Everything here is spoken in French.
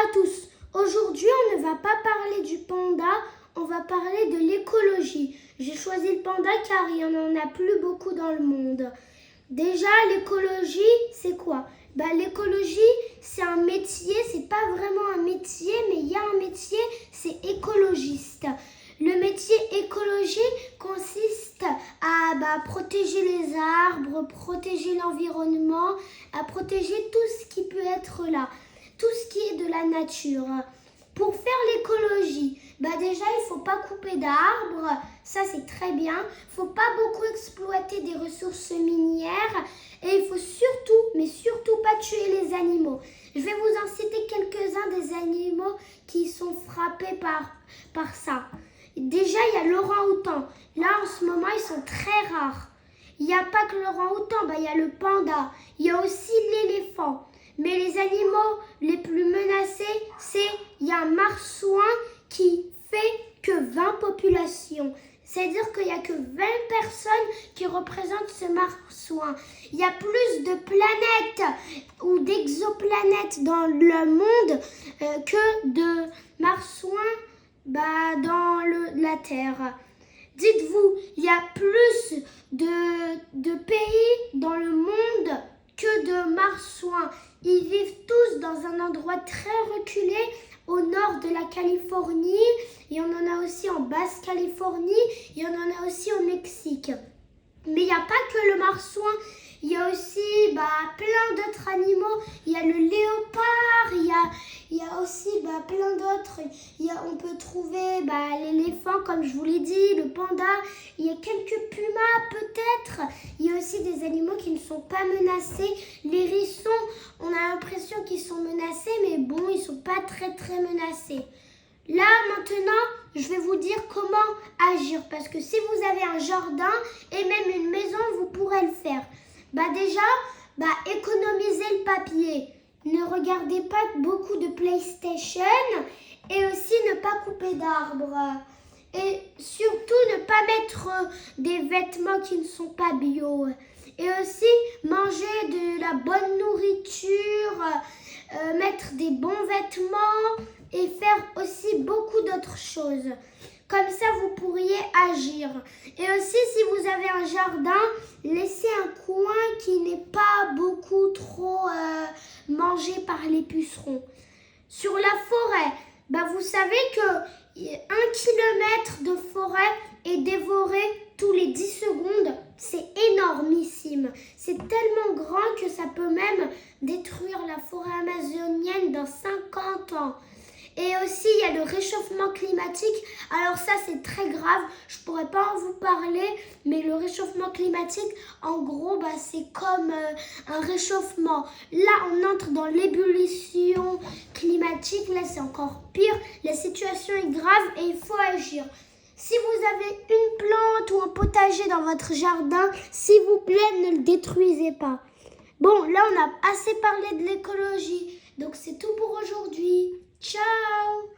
à tous. Aujourd'hui, on ne va pas parler du panda, on va parler de l'écologie. J'ai choisi le panda car il n'y en a plus beaucoup dans le monde. Déjà, l'écologie, c'est quoi? L'écologie, c'est un métier, c'est pas vraiment un métier, mais il y a un métier, c'est écologiste. Le métier écologie consiste à protéger les arbres, protéger l'environnement, à protéger tout ce qui peut être là, tout ce qui est de la nature. Pour faire l'écologie, déjà il ne faut pas couper d'arbres, ça c'est très bien. Il ne faut pas beaucoup exploiter des ressources minières et il faut surtout, mais surtout pas tuer les animaux. Je vais vous en citer quelques-uns des animaux qui sont frappés par ça. Déjà, il y a l'orang-outan. Là, en ce moment, ils sont très rares. Il n'y a pas que l'orang-outan, il y a le panda. Il y a aussi l'éléphant. Mais les animaux les plus menacés, il y a un marsouin qui fait que 20 populations. C'est-à-dire qu'il n'y a que 20 personnes qui représentent ce marsouin. Il y a plus de planètes ou d'exoplanètes dans le monde que de marsouins dans la Terre. Dites-vous, il y a plus de pays dans le monde que de marsouins. Ils vivent tous dans un endroit très reculé au nord de la Californie. Il y en a aussi en Basse-Californie. Il y en a aussi au Mexique. Mais il n'y a pas que le marsouin. Il y a aussi plein d'autres animaux. Il y a le léopard, il y a aussi plein d'autres. On peut trouver l'éléphant, comme je vous l'ai dit, le panda. Il y a quelques pumas peut-être. Il y a aussi des animaux qui ne sont pas menacés. Les hérissons, on a l'impression qu'ils sont menacés, mais bon, ils ne sont pas très très menacés. Là, maintenant, je vais vous dire comment agir. Parce que si vous avez un jardin et même une maison, vous pourrez le faire. Déjà, économisez le papier. Ne regardez pas beaucoup de PlayStation et aussi ne pas couper d'arbres. Et surtout, ne pas mettre des vêtements qui ne sont pas bio. Et aussi, manger de la bonne nourriture, mettre des bons vêtements et faire aussi beaucoup d'autres choses. Comme ça, vous pourriez agir. Et aussi, si vous avez un jardin, laissez un coin qui n'est pas beaucoup trop mangé par les pucerons. Sur la forêt, vous savez que 1 kilomètre de forêt est dévoré tous les 10 secondes. C'est énormissime. C'est tellement grand que ça peut même détruire la forêt amazonienne dans 50 ans. Et aussi, il y a le réchauffement climatique. Alors ça, c'est très grave. Je ne pourrais pas en vous parler, mais le réchauffement climatique, en gros, c'est comme un réchauffement. Là, on entre dans l'ébullition climatique. Là, c'est encore pire. La situation est grave et il faut agir. Si vous avez une plante ou un potager dans votre jardin, s'il vous plaît, ne le détruisez pas. Bon, là, on a assez parlé de l'écologie. Donc, c'est tout pour aujourd'hui. Ciao!